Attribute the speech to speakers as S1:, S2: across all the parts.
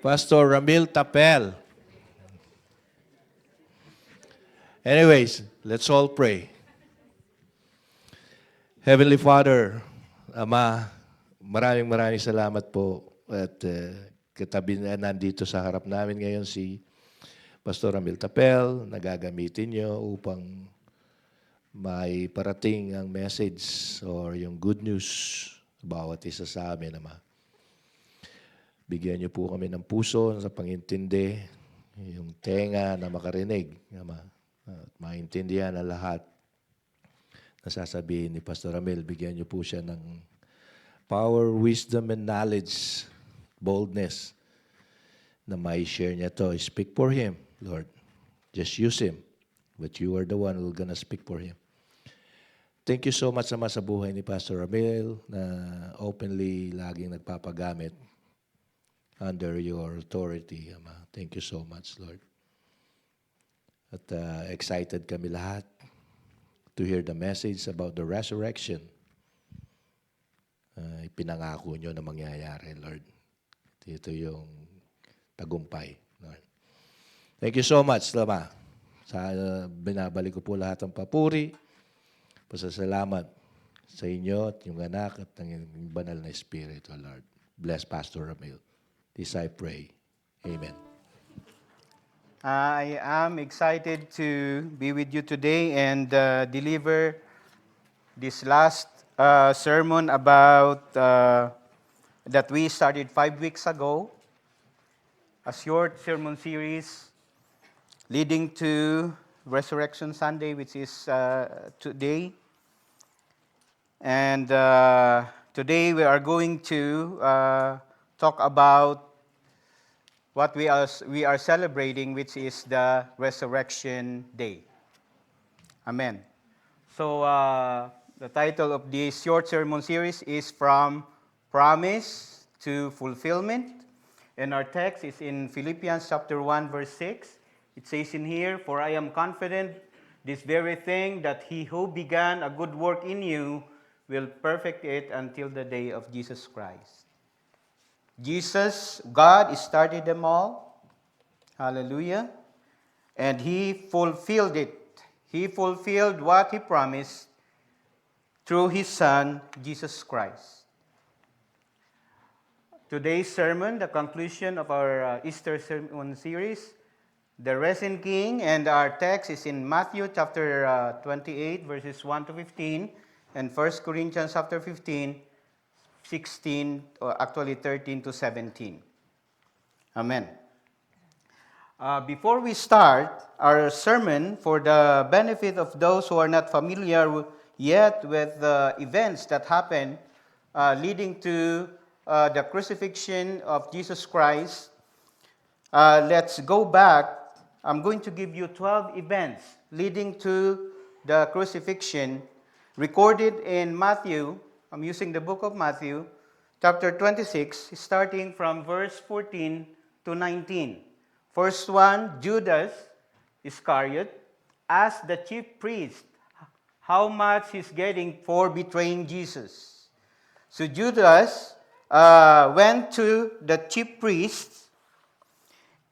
S1: Pastor Ramil Tapel. Anyways, let's all pray. Heavenly Father, Ama, maraming salamat po at katabi na nandito sa harap namin ngayon si Pastor Ramil Tapel, nagagamitin niyo upang may parating ang message or yung good news bawat isa sa amin, Ama. Bigyan niyo po kami ng puso sa pangintindi, yung tenga na makarinig, Ama, at maintindihan ang lahat na sasabihin ni Pastor Ramil. Bigyan niyo po siya ng power, wisdom, and knowledge, boldness na may share niya to. Speak for him, Lord. Just use him. But you are the one who's gonna speak for him. Thank you so much naman sa buhay ni Pastor Ramil na openly laging nagpapagamit under your authority, Ama. Thank you so much, Lord. At excited kami lahat to hear the message about the resurrection. Ipinangako nyo na mangyayari, Lord. Ito yung tagumpay, Lord. Thank you so much, Lama. Binabalik ko po lahat ng papuri, pasasalamat sa inyo at yung anak at ng banal na Espiritu, Lord. Bless Pastor Ramil. This I pray. Amen.
S2: I am excited to be with you today and deliver this last sermon about that we started 5 weeks ago, a short sermon series leading to Resurrection Sunday, which is today. And today we are going to talk about what we are celebrating, which is the Resurrection Day. Amen. So the title of this short sermon series is From Promise to Fulfillment. And our text is in Philippians chapter 1, verse 6. It says in here, "For I am confident this very thing, that he who began a good work in you will perfect it until the day of Jesus Christ." God started them all. Hallelujah. And he fulfilled it. He fulfilled what he promised through his Son, Jesus Christ. Today's sermon, the conclusion of our Easter sermon series, the Risen King, and our text is in Matthew chapter 28, verses 1 to 15, and 1 Corinthians chapter 15, 16, or actually 13 to 17. Amen. Before we start our sermon, for the benefit of those who are not familiar yet with the events that happened leading to the crucifixion of Jesus Christ, let's go back. I'm going to give you 12 events leading to the crucifixion recorded in Matthew. I'm using the book of Matthew, chapter 26, starting from verse 14 to 19. First one, Judas Iscariot asked the chief priest how much he's getting for betraying Jesus. So Judas went to the chief priest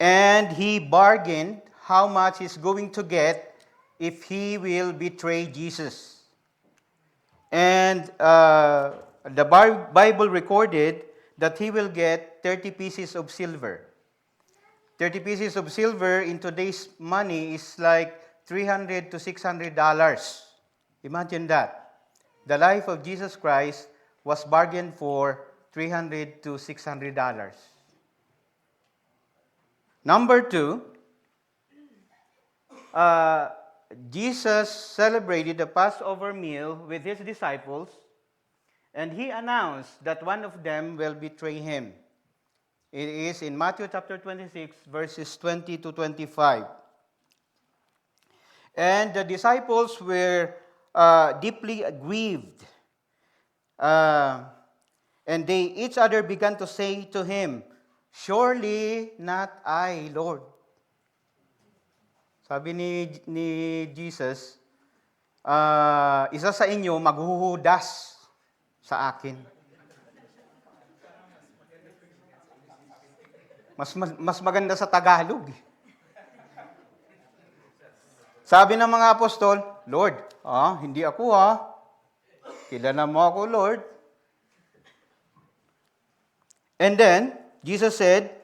S2: and he bargained how much he's going to get if he will betray Jesus. And the Bible recorded that he will get 30 pieces of silver. 30 pieces of silver in today's money is like $300 to $600. Imagine that. The life of Jesus Christ was bargained for $300 to $600. Number two, Jesus celebrated the Passover meal with his disciples, and he announced that one of them will betray him. It is in Matthew chapter 26, verses 20 to 25. And the disciples were deeply grieved. And they each other began to say to him, "Surely not I, Lord." Sabi ni Jesus, isa sa inyo maghuhudas sa akin. Mas maganda sa Tagalog. Sabi ng mga apostol, Lord, hindi ako kilala mo ako, Lord. And then, Jesus said,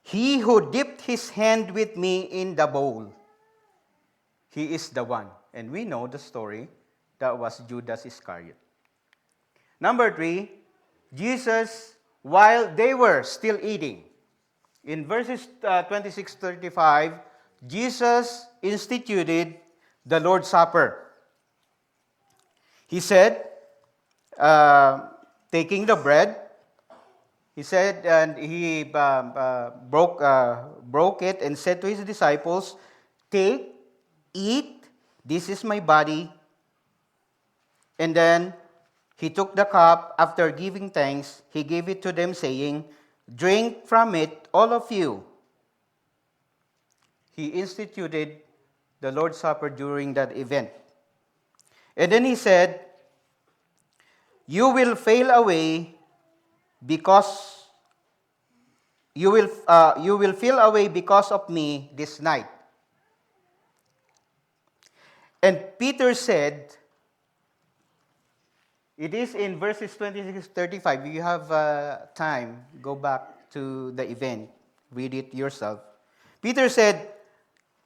S2: He who dipped his hand with me in the bowl, he is the one. And we know the story. That was Judas Iscariot. Number 3, Jesus, while they were still eating, in verses 26-35, Jesus instituted the Lord's Supper. He said, taking the bread, he said, and he broke it and said to his disciples, "Take, eat, this is my body." And then he took the cup. After giving thanks, he gave it to them, saying, "Drink from it, all of you." He instituted the Lord's Supper during that event. And then he said, "You will fail away because you will feel away because of me this night." And Peter said, it is in verses 26-35. If you have time, go back to the event, read it yourself. Peter said,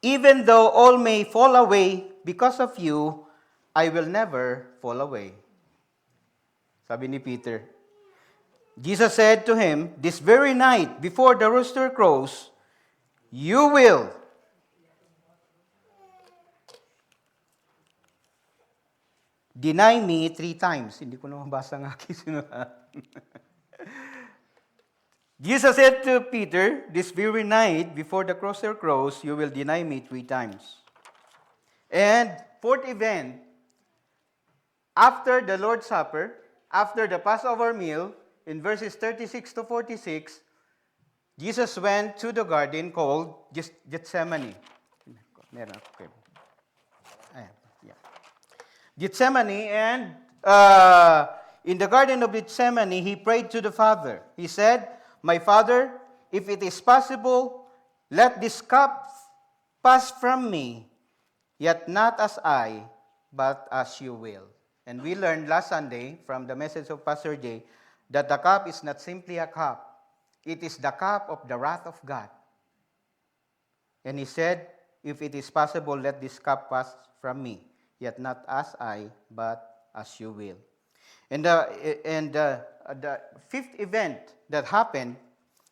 S2: "Even though all may fall away because of you, I will never fall away." Sabi ni Peter. Jesus said to him, "This very night, before the rooster crows, you will deny me 3 times. Hindi ko na mabasa ng aking sinulat. Jesus said to Peter, "This very night, before the rooster crows, you will deny me 3 times. And fourth event, after the Lord's Supper, after the Passover meal, in verses 36-46, Jesus went to the garden called Gethsemane. Gethsemane, and in the garden of Gethsemane, he prayed to the Father. He said, "My Father, if it is possible, let this cup pass from me, yet not as I, but as you will." And we learned last Sunday from the message of Pastor Jay that the cup is not simply a cup. It is the cup of the wrath of God. And he said, "If it is possible, let this cup pass from me, yet not as I, but as you will." And the fifth event that happened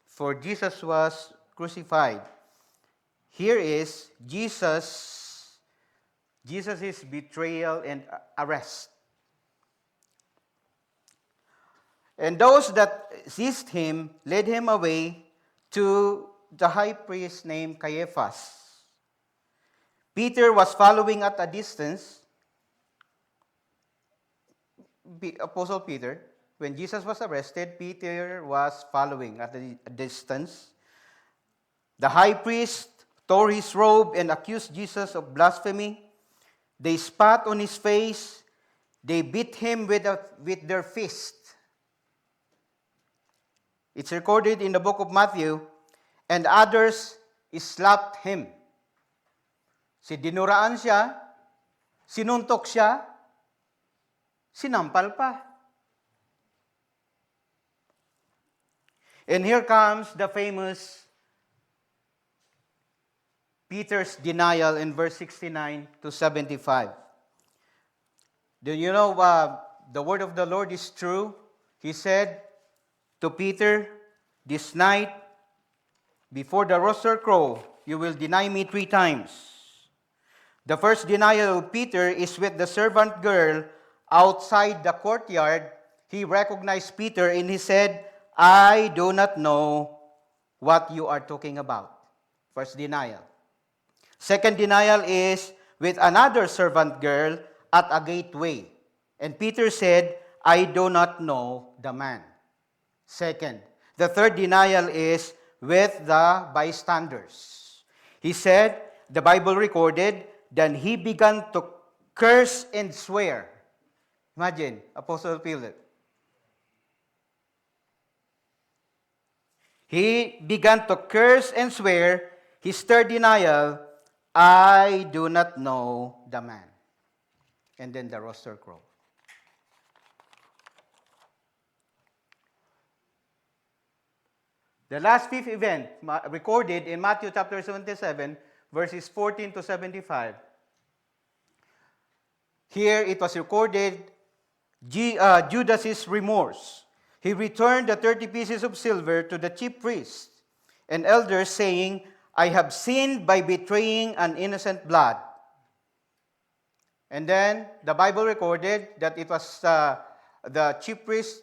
S2: for Jesus was crucified. Here is Jesus' betrayal and arrest. And those that seized him led him away to the high priest named Caiaphas. Peter was following at a distance. Apostle Peter, when Jesus was arrested, Peter was following at a distance. The high priest tore his robe and accused Jesus of blasphemy. They spat on his face. They beat him with their fist. It's recorded in the book of Matthew, and others slapped him. Dinuraan siya, sinuntok siya, sinampal pa. And here comes the famous Peter's denial in verse 69-75. Do you know the word of the Lord is true? He said to Peter, "This night, before the rooster crow, you will deny me 3 times. The first denial of Peter is with the servant girl outside the courtyard. He recognized Peter and he said, "I do not know what you are talking about." First denial. Second denial is with another servant girl at a gateway. And Peter said, "I do not know the man." Second. The third denial is with the bystanders. He said, the Bible recorded, then he began to curse and swear. Imagine, Apostle Philip. He began to curse and swear his third denial, I do not know the man. And then the rooster crowed. The last fifth event recorded in Matthew chapter 77, verses 14 to 75. Here it was recorded Judas's remorse. He returned the 30 pieces of silver to the chief priests and elders, saying, I have sinned by betraying an innocent blood. And then the Bible recorded that it was the chief priest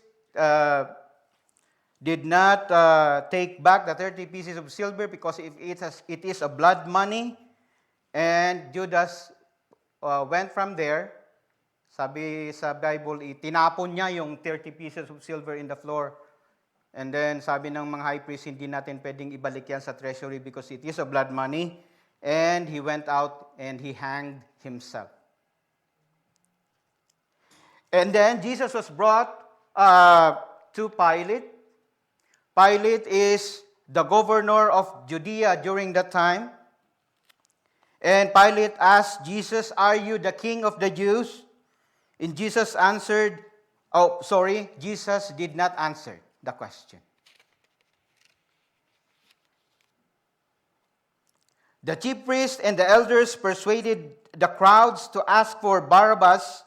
S2: did not take back the 30 pieces of silver because it is a blood money. And Judas went from there. Sabi sa Bible, itinapon niya yung 30 pieces of silver in the floor. And then sabi ng mga high priest, hindi natin pwedeng ibalik yan sa treasury because it is a blood money. And he went out and he hanged himself. And then Jesus was brought to Pilate. Pilate is the governor of Judea during that time. And Pilate asked Jesus, are you the king of the Jews? And Jesus answered, Jesus did not answer the question. The chief priests and the elders persuaded the crowds to ask for Barabbas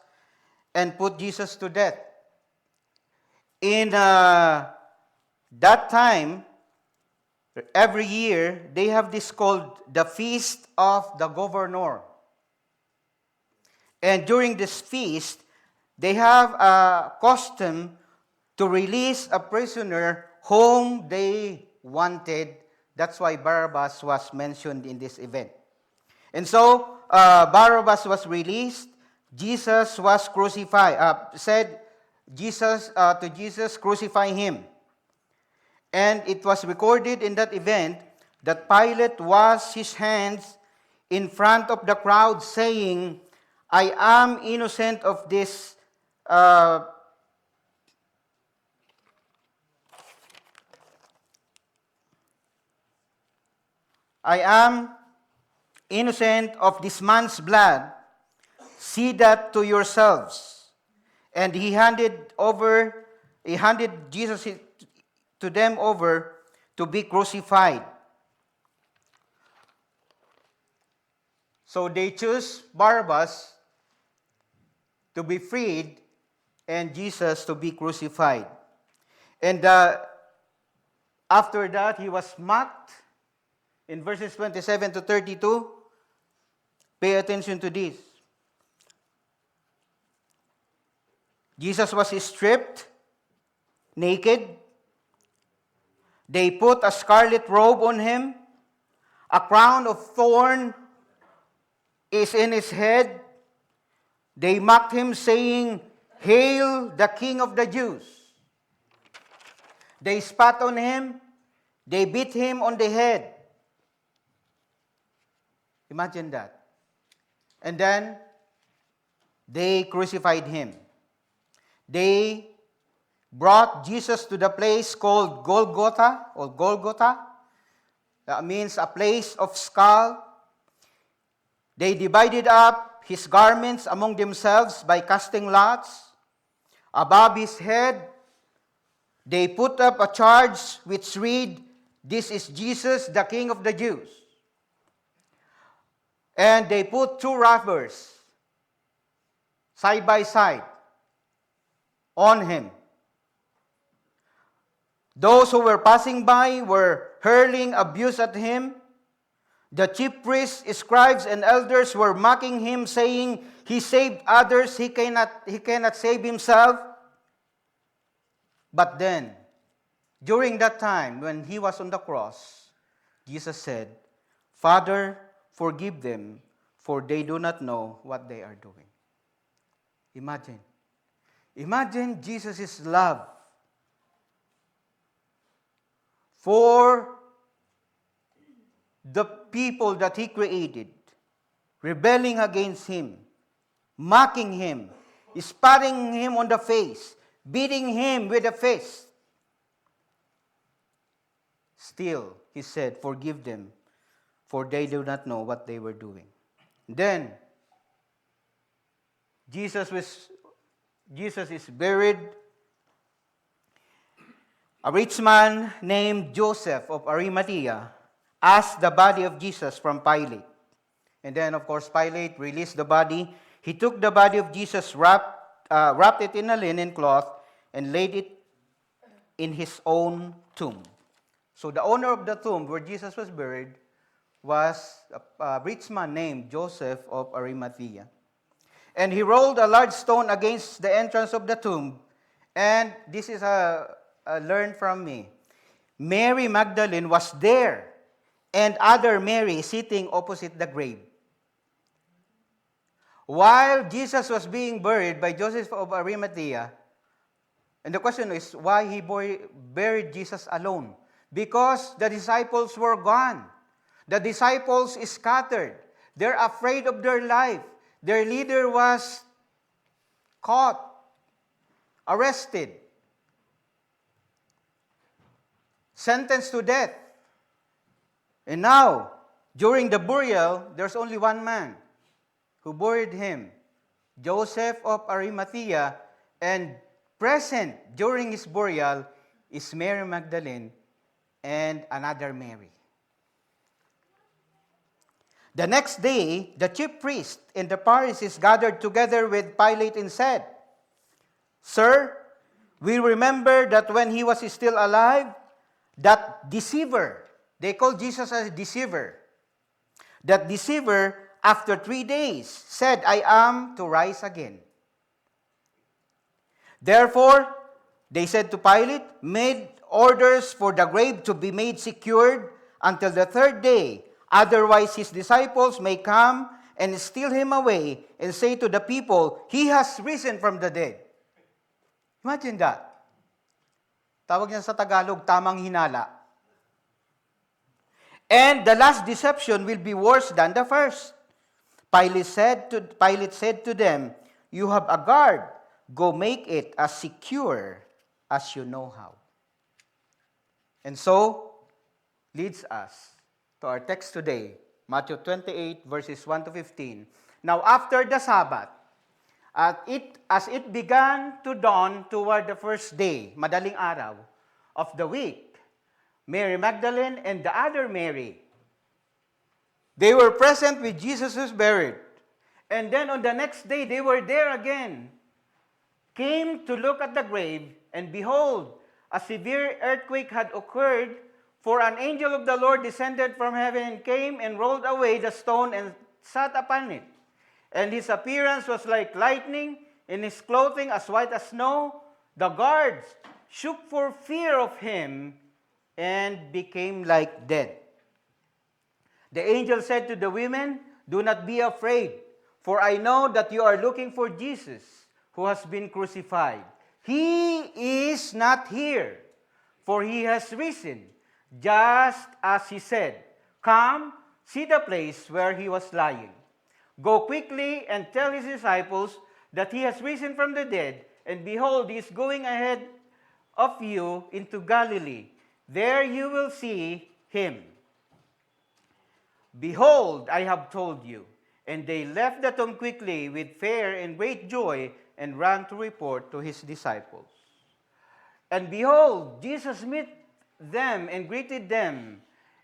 S2: and put Jesus to death. In that time, every year, they have this called the Feast of the Governor. And during this feast, they have a custom to release a prisoner whom they wanted. That's why Barabbas was mentioned in this event. And so, Barabbas was released. Jesus was crucified. Said Jesus to Jesus, crucify him. And it was recorded in that event that Pilate washed his hands in front of the crowd, saying, I am innocent of this I am innocent of this man's blood. See that to yourselves. And he handed Jesus to them over to be crucified. So they chose Barabbas to be freed and Jesus to be crucified. And after that, he was mocked in verses 27 to 32. Pay attention to this. Jesus was stripped, naked. They put a scarlet robe on him. A crown of thorn is in his head. They mocked him, saying, Hail the King of the Jews. They spat on him. They beat him on the head. Imagine that. And then, they crucified him. They brought Jesus to the place called Golgotha, or Golgotha. That means a place of skull. They divided up his garments among themselves by casting lots. Above his head, they put up a charge which read, This is Jesus, the King of the Jews. And they put two robbers side by side on him. Those who were passing by were hurling abuse at him. The chief priests, scribes, and elders were mocking him, saying, He saved others, he cannot save himself. But then, during that time, when he was on the cross, Jesus said, Father, forgive them, for they do not know what they are doing. Imagine. Imagine Jesus' love for the people that he created, rebelling against him, mocking him, spitting him on the face, beating him with a fist. Still, he said, "Forgive them, for they do not know what they were doing." Then, Jesus is buried. A rich man named Joseph of Arimathea asked the body of Jesus from Pilate. And then, of course, Pilate released the body. He took the body of Jesus, wrapped it in a linen cloth, and laid it in his own tomb. So the owner of the tomb where Jesus was buried was a rich man named Joseph of Arimathea. And he rolled a large stone against the entrance of the tomb. And this is a learn from me. Mary Magdalene was there, and other Mary sitting opposite the grave. While Jesus was being buried by Joseph of Arimathea, and the question is why he buried Jesus alone? Because the disciples were gone. The disciples scattered. They're afraid of their life. Their leader was caught, arrested, sentenced to death. And now, during the burial, there's only one man who buried him, Joseph of Arimathea, and present during his burial is Mary Magdalene and another Mary. The next day, the chief priest and the Pharisees gathered together with Pilate and said, "Sir, we remember that when he was still alive, that deceiver," they called Jesus a deceiver, "that deceiver, after 3 days, said, 'I am to rise again.' Therefore, they said to Pilate, 'Made orders for the grave to be made secured until the third day. Otherwise, his disciples may come and steal him away and say to the people, he has risen from the dead.'" Imagine that. Tawag niya sa Tagalog, tamang hinala. "And the last deception will be worse than the first." Pilate said to them, "You have a guard. Go make it as secure as you know how." And so, leads us to our text today, Matthew 28, verses 1 to 15. "Now after the Sabbath, as it began to dawn toward the first day, madaling araw, of the week, Mary Magdalene and the other Mary, they were present with Jesus who was buried. And then on the next day, they were there again, came to look at the grave, and behold, a severe earthquake had occurred, for an angel of the Lord descended from heaven and came and rolled away the stone and sat upon it. And his appearance was like lightning, and his clothing as white as snow. The guards shook for fear of him and became like dead. The angel said to the women, 'Do not be afraid, for I know that you are looking for Jesus, who has been crucified. He is not here, for he has risen, just as he said. Come, see the place where he was lying. Go quickly and tell his disciples that he has risen from the dead, and behold, he is going ahead of you into Galilee. There you will see him. Behold, I have told you.' And they left the tomb quickly with fear and great joy, and ran to report to his disciples. And behold, Jesus met them and greeted them.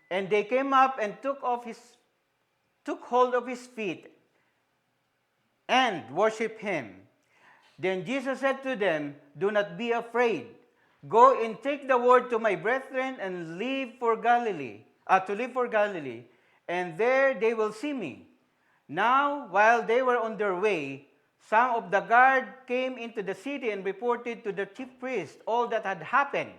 S2: And they came up and took hold of his feet and worshipped him. Then Jesus said to them, 'Do not be afraid. Go and take the word to my brethren and leave for Galilee, and there they will see me.' Now, while they were on their way, some of the guard came into the city and reported to the chief priest all that had happened.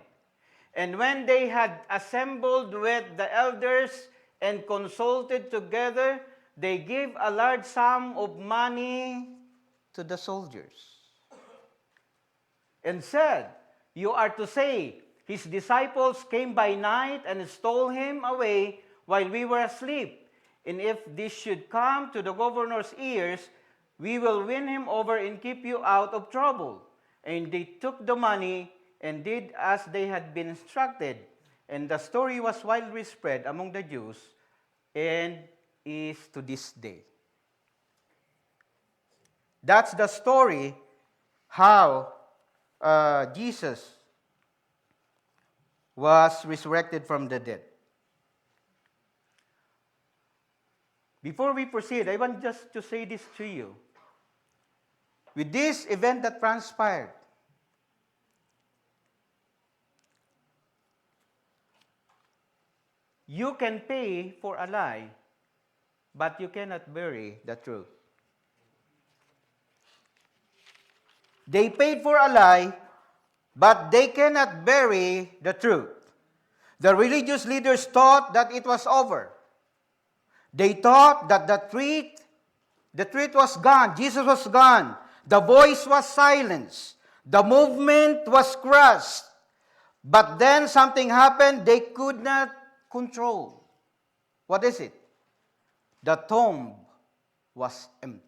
S2: And when they had assembled with the elders and consulted together, they gave a large sum of money to the soldiers and said, 'You are to say, his disciples came by night and stole him away while we were asleep. And if this should come to the governor's ears, we will win him over and keep you out of trouble.' And they took the money and did as they had been instructed. And the story was widely spread among the Jews and is to this day. That's the story how Jesus was resurrected from the dead. Before we proceed, I want just to say this to you. With this event that transpired, you can pay for a lie, but you cannot bury the truth. They paid for a lie, but they cannot bury the truth. The religious leaders thought that it was over. They thought that the truth was gone. Jesus was gone. The voice was silenced. The movement was crushed. But then something happened they could not control. What is it? The tomb was empty.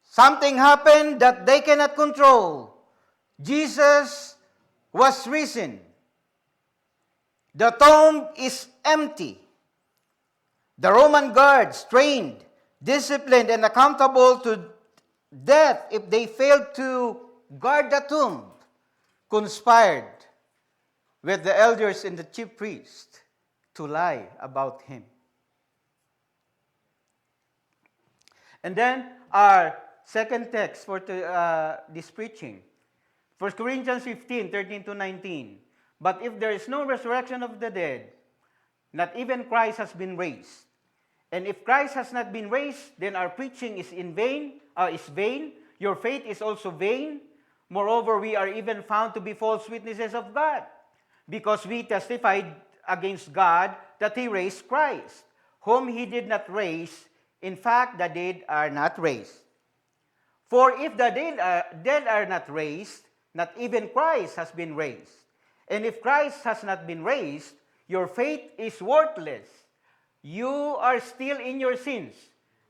S2: Something happened that they cannot control. Jesus was risen. The tomb is empty. The Roman guards, trained, disciplined, and accountable to death if they failed to guard the tomb, conspired with the elders and the chief priest to lie about him. And then our second text for this preaching, 1 Corinthians 15, 13 to 19. But if there is no resurrection of the dead, not even Christ has been raised. And if Christ has not been raised, then our preaching is vain. Your faith is also vain. Moreover, we are even found to be false witnesses of God, because we testified against God that He raised Christ, whom He did not raise. In fact, the dead are not raised. For if the dead are not raised, not even Christ has been raised. And if Christ has not been raised, your faith is worthless. You are still in your sins.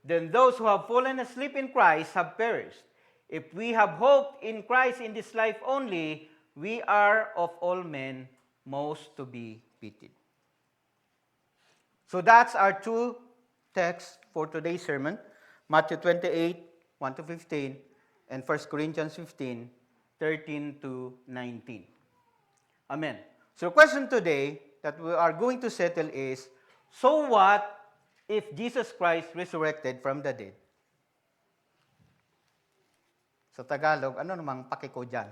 S2: Then those who have fallen asleep in Christ have perished. If we have hope in Christ in this life only, we are of all men most to be pitied. So that's our two texts for today's sermon. Matthew 28, 1 to 15, and 1 Corinthians 15, 13 to 19. Amen. So the question today that we are going to settle is, so what if Jesus Christ resurrected from the dead? Sa Tagalog, ano namang paki ko dyan?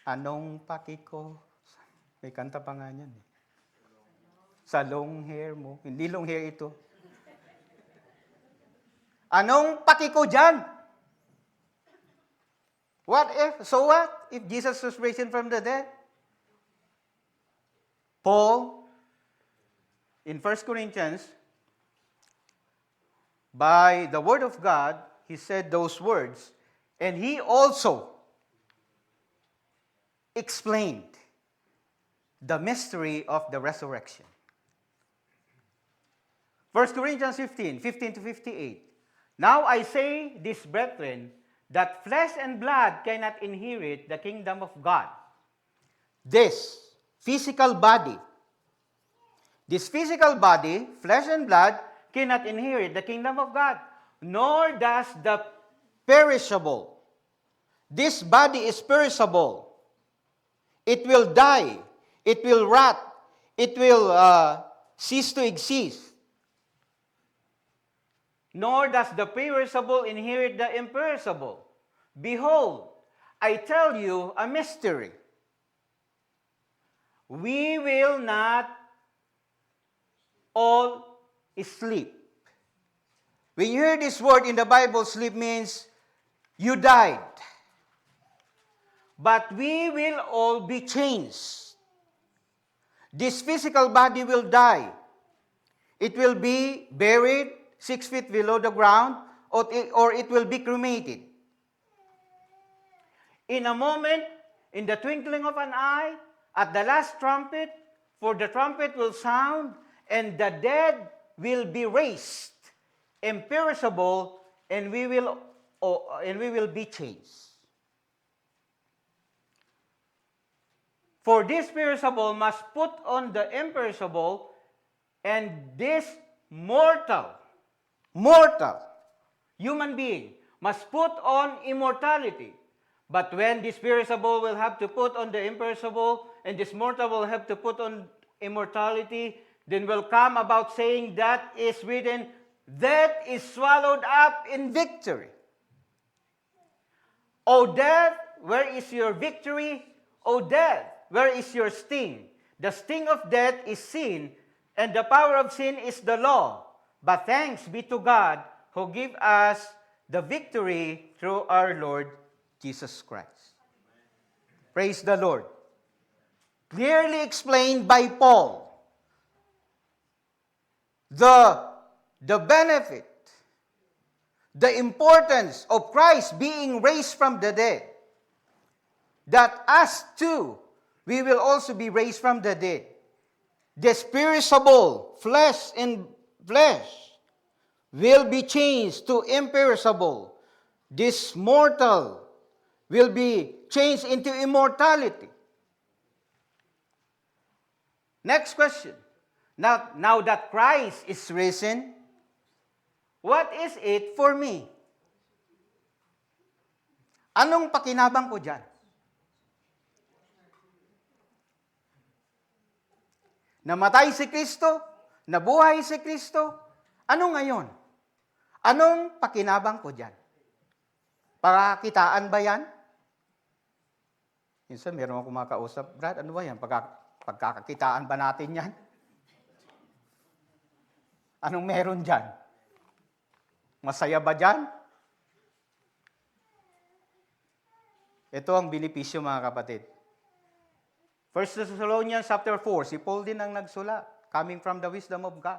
S2: Anong paki ko? May kanta pa nga yan. Sa long hair mo. Hindi long hair ito. Anong paki ko dyan? So what if Jesus was risen from the dead? Paul, in 1 Corinthians, by the word of God, he said those words, and he also explained the mystery of the resurrection. 1 Corinthians 15, 15 to 58. Now I say this, brethren, that flesh and blood cannot inherit the kingdom of God. This physical body, flesh and blood, cannot inherit the kingdom of God, nor does the perishable. This body is perishable. It will die. It will rot. It will cease to exist. Nor does the perishable inherit the imperishable. Behold, I tell you a mystery. We will not all sleep. When you hear this word in the Bible, sleep means you died. But we will all be changed. This physical body will die. It will be buried 6 feet below the ground, or it will be cremated. In a moment, in the twinkling of an eye, at the last trumpet, for the trumpet will sound, and the dead will be raised, imperishable, and we will be changed. For this perishable must put on the imperishable, and this mortal human being must put on immortality. But when this perishable will have to put on the imperishable, and this mortal will have to put on immortality, then will come about saying that is written, death is swallowed up in victory. O death, where is your victory? O death, where is your sting? The sting of death is sin, and the power of sin is the law. But thanks be to God who give us the victory through our Lord Jesus Christ. Praise the Lord. Clearly explained by Paul. The benefit, the importance of Christ being raised from the dead. That us too, we will also be raised from the dead. This perishable flesh and flesh will be changed to imperishable. This mortal will be changed into immortality. Next question. Now that Christ is risen, what is it for me? Anong pakinabang ko dyan? Namatay si Kristo, nabuhay si Kristo, ano ngayon? Anong pakinabang ko dyan? Pagkakitaan ba yan? Minsan meron akong makausap, Brad, ano ba yan? Pagkakakitaan ba natin yan? Anong meron dyan? Masaya ba dyan? Ito ang benepisyo, mga kapatid. 1 Thessalonians chapter 4, si Paul din ang nagsulat, coming from the wisdom of God.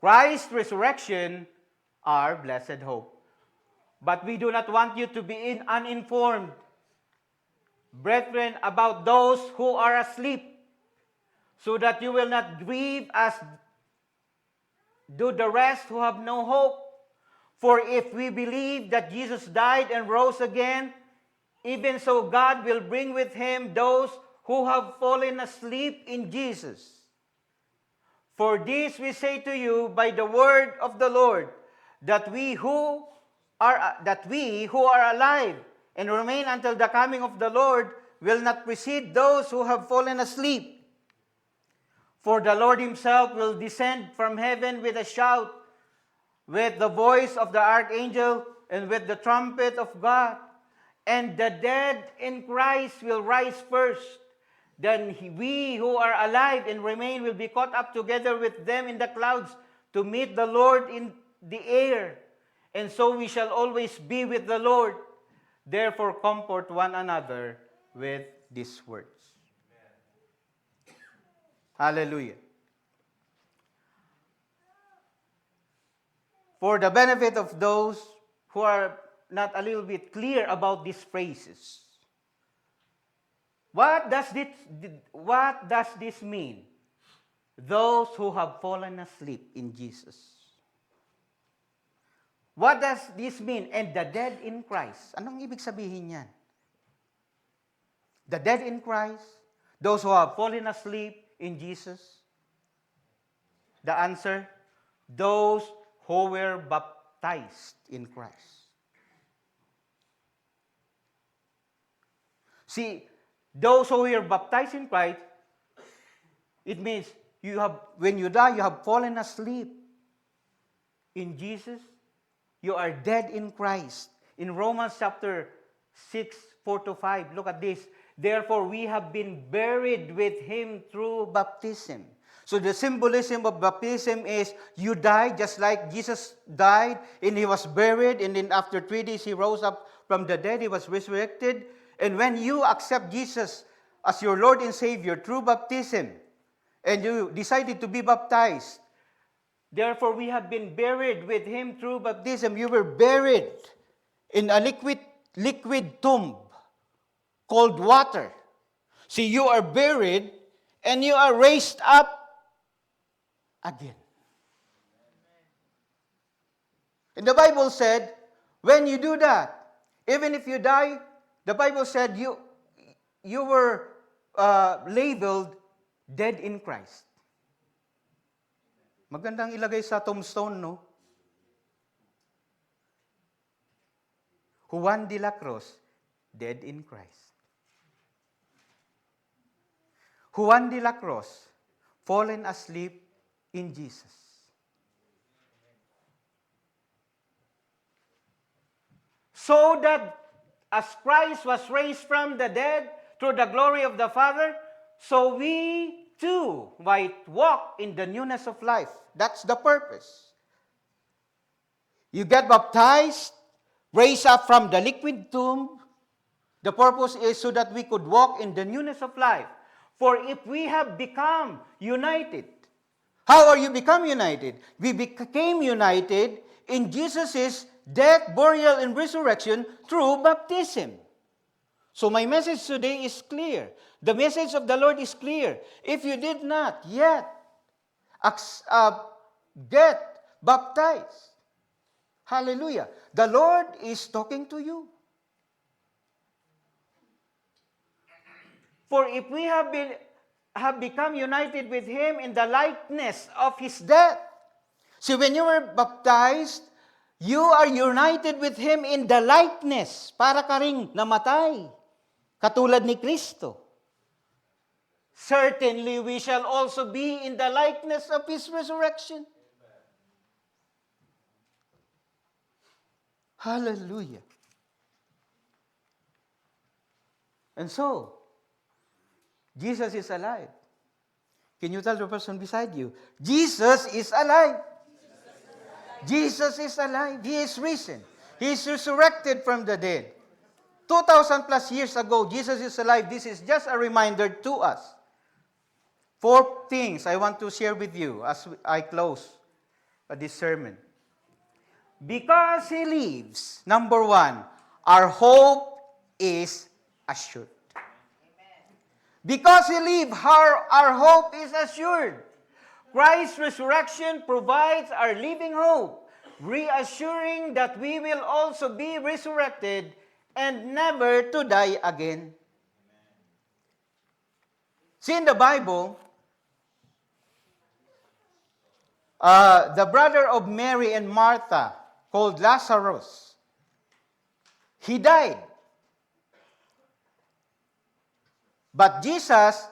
S2: Christ's resurrection, our blessed hope. But we do not want you to be uninformed, brethren, about those who are asleep, so that you will not grieve as do the rest who have no hope. For if we believe that Jesus died and rose again, even so God will bring with him those who have fallen asleep in Jesus. For this we say to you by the word of the Lord, that we who are alive and remain until the coming of the Lord will not precede those who have fallen asleep. For the Lord himself will descend from heaven with a shout, with the voice of the archangel, and with the trumpet of God. And the dead in Christ will rise first. Then we who are alive and remain will be caught up together with them in the clouds to meet the Lord in the air. And so we shall always be with the Lord. Therefore comfort one another with these words. Hallelujah. For the benefit of those who are not a little bit clear about these phrases, what does this mean? Those who have fallen asleep in Jesus. What does this mean? And the dead in Christ. Anong ibig sabihin yan? The dead in Christ, those who have fallen asleep in Jesus. The answer, those who were baptized in Christ. See, those who were baptized in Christ, it means when you die, you have fallen asleep in Jesus. You are dead in Christ. In Romans chapter 6, 4-5, look at this. Therefore, we have been buried with him through baptism. So the symbolism of baptism is you died just like Jesus died, and he was buried, and then after 3 days he rose up from the dead, he was resurrected. And when you accept Jesus as your Lord and Savior through baptism, and you decided to be baptized, therefore we have been buried with him through baptism. You were buried in a liquid tomb called water. See, you are buried and you are raised up again. And the Bible said, when you do that, even if you die, the Bible said you were labeled dead in Christ. Magandang ilagay sa tombstone, no? Juan de la Cruz, dead in Christ. Juan de la Cruz, fallen asleep in Jesus. So that as Christ was raised from the dead through the glory of the Father, so we too might walk in the newness of life. That's the purpose. You get baptized, raised up from the liquid tomb. The purpose is so that we could walk in the newness of life. For if we have become united, how are you become united? We became united in Jesus' death, burial, and resurrection through baptism. So my message today is clear. The message of the Lord is clear. If you did not yet get baptized, hallelujah, the Lord is talking to you. For if we have become united with Him in the likeness of His death. See, when you were baptized, you are united with Him in the likeness. Para ka ring namatay, katulad ni Kristo. Certainly, we shall also be in the likeness of His resurrection. Hallelujah. And so, Jesus is alive. Can you tell the person beside you, Jesus is alive. Jesus is alive. He is risen. He is resurrected from the dead. 2,000 plus years ago, Jesus is alive. This is just a reminder to us. 4 things I want to share with you as I close this sermon. Because He lives, number 1, our hope is assured. Because He lives, our hope is assured. Christ's resurrection provides our living hope, reassuring that we will also be resurrected and never to die again. See, in the Bible, the brother of Mary and Martha, called Lazarus, he died. But Jesus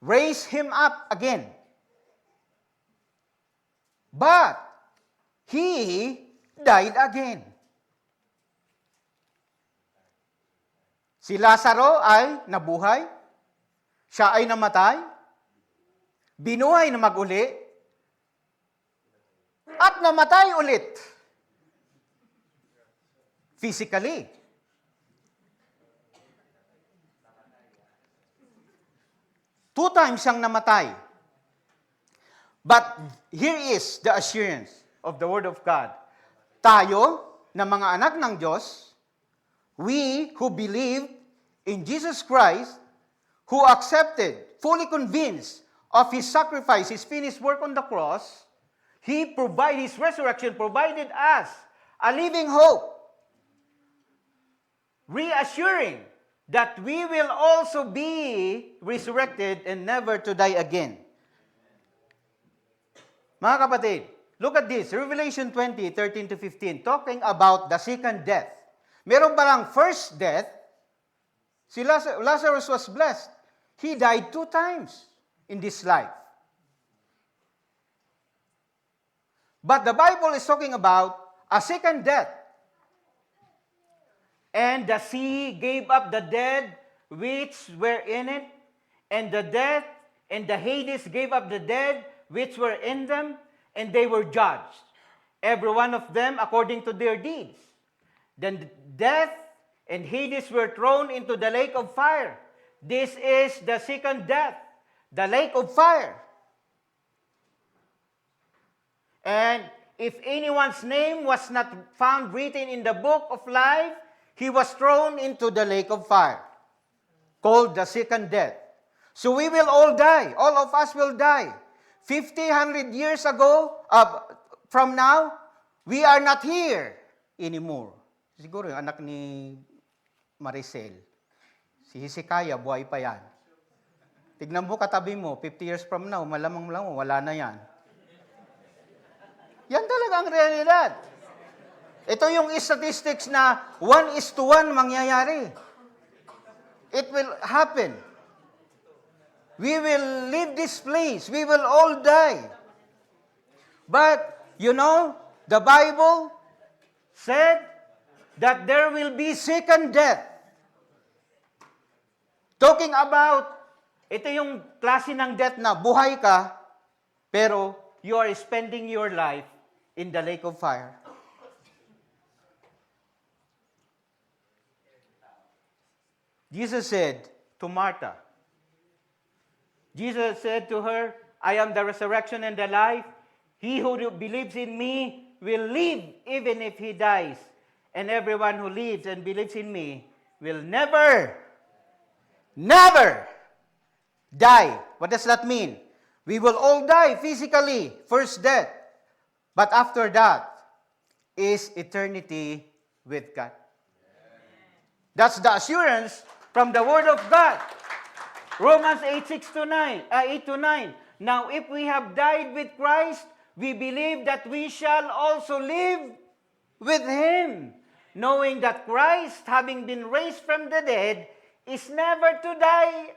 S2: raised him up again. But he died again. Si Lazaro ay nabuhay. Siya ay namatay. Binuhay na mag-uli. At namatay ulit. Physically. Two times siyang namatay. But here is the assurance of the Word of God. Tayo, na mga anak ng Diyos, we who believe in Jesus Christ, who accepted, fully convinced of His sacrifice, His finished work on the cross, His resurrection provided us a living hope, reassuring that we will also be resurrected and never to die again. Mga kapatid, look at this, Revelation 20, 13 to 15, talking about the second death. Meron palang first death, si Lazarus was blessed. He died 2 times in this life. But the Bible is talking about a second death. And the sea gave up the dead which were in it, and the death and the Hades gave up the dead which were in them, and they were judged, every one of them according to their deeds. Then death and Hades were thrown into the lake of fire. This is the second death, the lake of fire. And if anyone's name was not found written in the book of life, he was thrown into the lake of fire, called the second death. So we will all die. All of us will die. 100 years ago, from now, we are not here anymore. Siguro yung anak ni Maricel, si Hezekiah, buhay pa yan. Tignan mo katabi mo, 50 years from now, malamang lang mo, wala na yan. Yan talaga ang realidad. Ito yung statistics na 1:1 mangyayari. It will happen. We will leave this place. We will all die. But, you know, the Bible said that there will be second death. Talking about, ito yung klase ng death na buhay ka, pero you are spending your life in the lake of fire. Jesus said to Martha, Jesus said to her, I am the resurrection and the life. He who believes in me will live even if he dies. And everyone who lives and believes in me will never die. What does that mean? We will all die physically, first death. But after that is eternity with God. That's the assurance from the Word of God. Romans 8:8-9. Now, if we have died with Christ, we believe that we shall also live with Him, knowing that Christ, having been raised from the dead, is never to die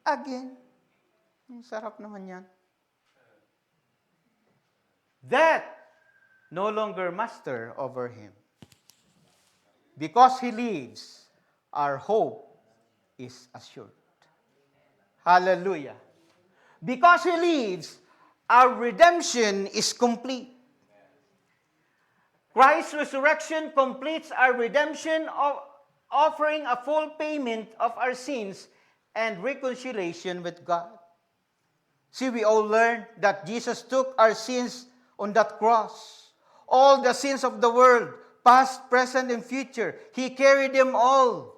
S2: again. Ang sarap naman yan. Death no longer master over him. Because he lives, our hope is assured. Hallelujah. Because he lives, our redemption is complete. Christ's resurrection completes our redemption, offering a full payment of our sins and reconciliation with God. See, we all learned that Jesus took our sins on that cross. All the sins of the world, past, present, and future. He carried them all.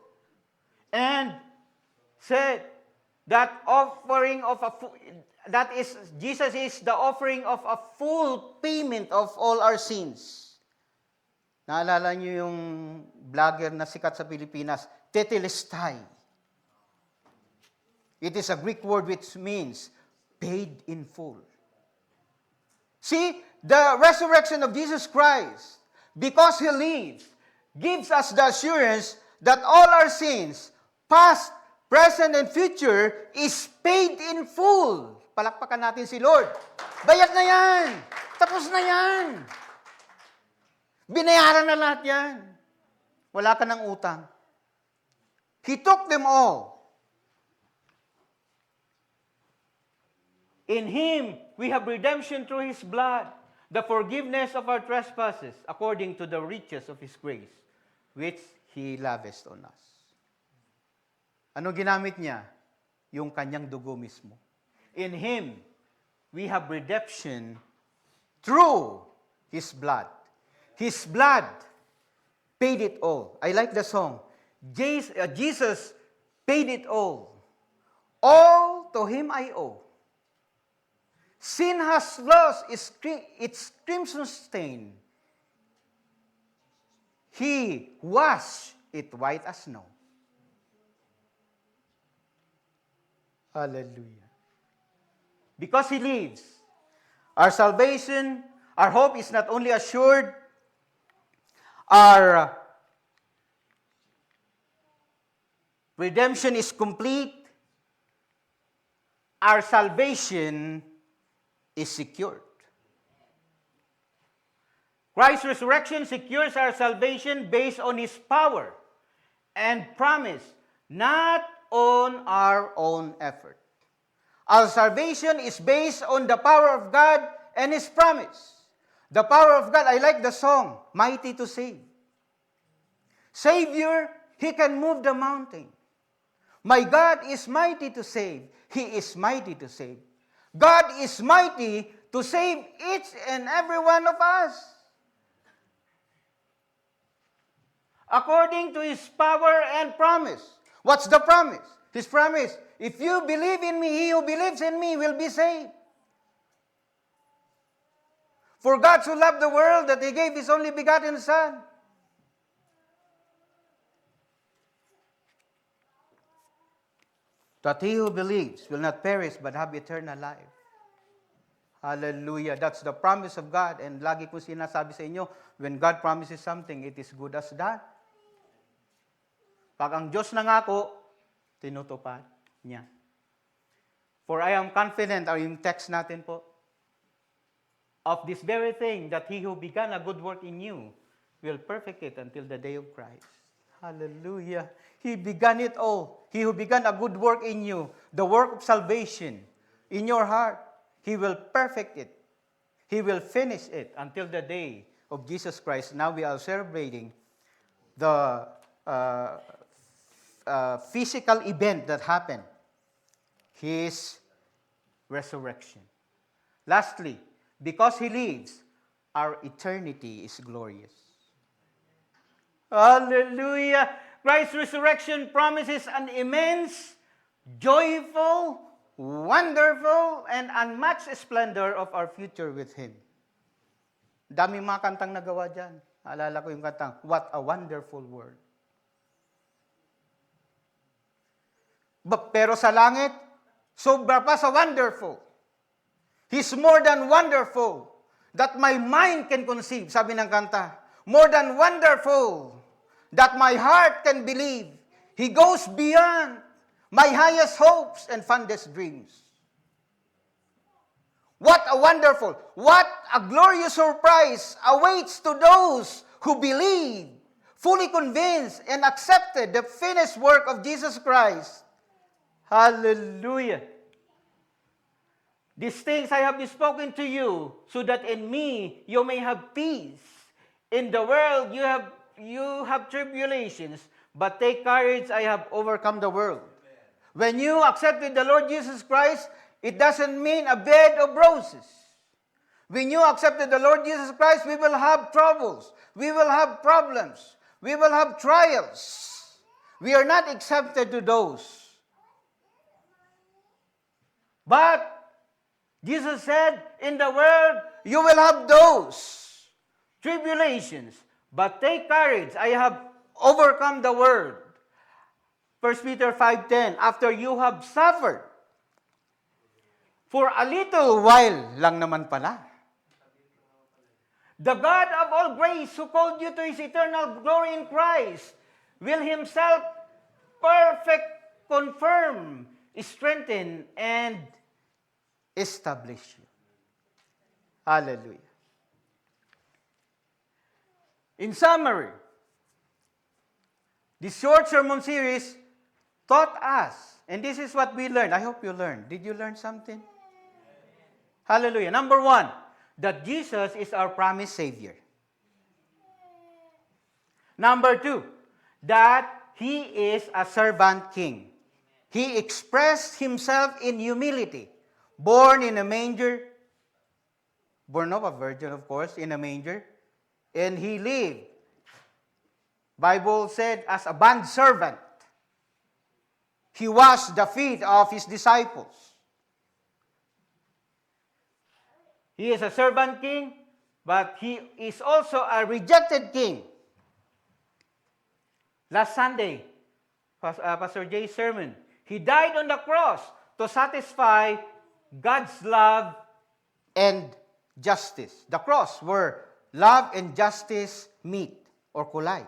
S2: And said that Jesus is the offering of a full payment of all our sins. Naalala niyo yung vlogger na sikat sa Pilipinas, tetelestai. It is a Greek word which means paid in full. See, the resurrection of Jesus Christ, because He lives, gives us the assurance that all our sins, past, present, and future, is paid in full. Palakpakan natin si Lord. Bayad na yan. Tapos na yan. Binayaran na lahat yan. Wala ka ng utang. He took them all. In Him, we have redemption through His blood, the forgiveness of our trespasses, according to the riches of His grace, which He lavished on us. Ano ginamit niya? Yung kanyang dugo mismo. In Him, we have redemption through His blood. His blood paid it all. I like the song. Jesus paid it all. All to Him I owe. Sin has lost its crimson stain. He washed it white as snow. Hallelujah. Because He lives, our salvation, our hope is not only assured, our redemption is complete, our salvation is secured. Christ's resurrection secures our salvation based on His power and promise, not on our own effort. Our salvation is based on the power of God and His promise. The power of God, I like the song, Mighty to Save. Savior, He can move the mountain. My God is mighty to save. He is mighty to save. God is mighty to save each and every one of us. According to His power and promise. What's the promise? His promise, if you believe in me, he who believes in me will be saved. For God so loved the world that He gave His only begotten Son. that he who believes will not perish but have eternal life. Hallelujah. That's the promise of God. And lagi ko sinasabi sa inyo, when God promises something, it is good as done. Pag ang Diyos nangako, tinutupad niya. For I am confident, or yung text natin po, of this very thing, that he who began a good work in you will perfect it until the day of Christ. Hallelujah. He began it all. He who began a good work in you, the work of salvation in your heart, he will perfect it. He will finish it until the day of Jesus Christ. Now we are celebrating the physical event that happened, his resurrection. Lastly, because he lives, our eternity is glorious. Hallelujah! Christ's resurrection promises an immense, joyful, wonderful, and unmatched splendor of our future with Him. Daming mga kantang nagawa dyan. Alala ko yung kantang, What a Wonderful World. Pero sa langit, sobra pa sa wonderful. He's more than wonderful that my mind can conceive, sabi ng kanta. More than wonderful that my heart can believe. He goes beyond my highest hopes and fondest dreams. What a wonderful, what a glorious surprise awaits to those who believe, fully convinced and accepted the finished work of Jesus Christ. Hallelujah. These things I have spoken to you, so that in me you may have peace. In the world you have tribulations, but take courage, I have overcome the world. When you accepted the Lord Jesus Christ, it doesn't mean a bed of roses. When you accepted the Lord Jesus Christ, we will have troubles. We will have problems. We will have trials. We are not accepted to those. But Jesus said, in the world, you will have those tribulations. But take courage, I have overcome the world. 1 Peter 5:10, after you have suffered, for a little while lang naman pala, the God of all grace, who called you to His eternal glory in Christ, will Himself perfect, confirm, strengthen, and establish you. Hallelujah. In summary, this short sermon series taught us, and this is what we learned. I hope you learned. Did you learn something? Hallelujah. Number one, that Jesus is our promised Savior. Number two, that He is a servant king. He expressed Himself in humility, born in a manger, born of a virgin, of course, in a manger, and He lived, Bible said, as a bondservant. He washed the feet of His disciples. He is a servant king, but He is also a rejected king. Last Sunday, Pastor Jay's sermon, He died on the cross to satisfy God's love and justice. The cross where love and justice meet or collide.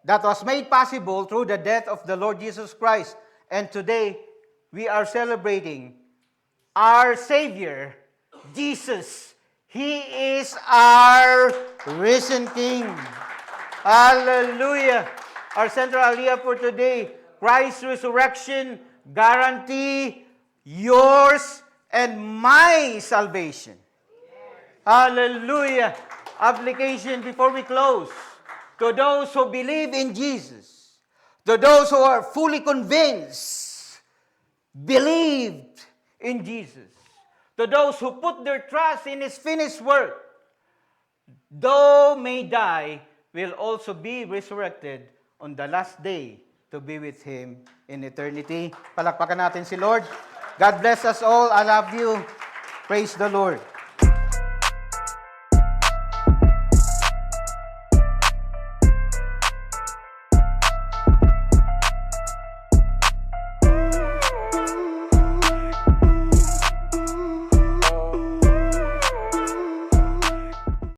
S2: That was made possible through the death of the Lord Jesus Christ. And today, we are celebrating our Savior, Jesus. He is our risen King. Hallelujah. Our central idea for today, Christ's resurrection guarantee yours and my salvation. Hallelujah. Application before we close. To those who believe in Jesus, to those who are fully convinced, believed in Jesus, to those who put their trust in His finished work, though may die, will also be resurrected on the last day to be with Him in eternity. Palakpakan natin si Lord. God bless us all. I love you. Praise the Lord.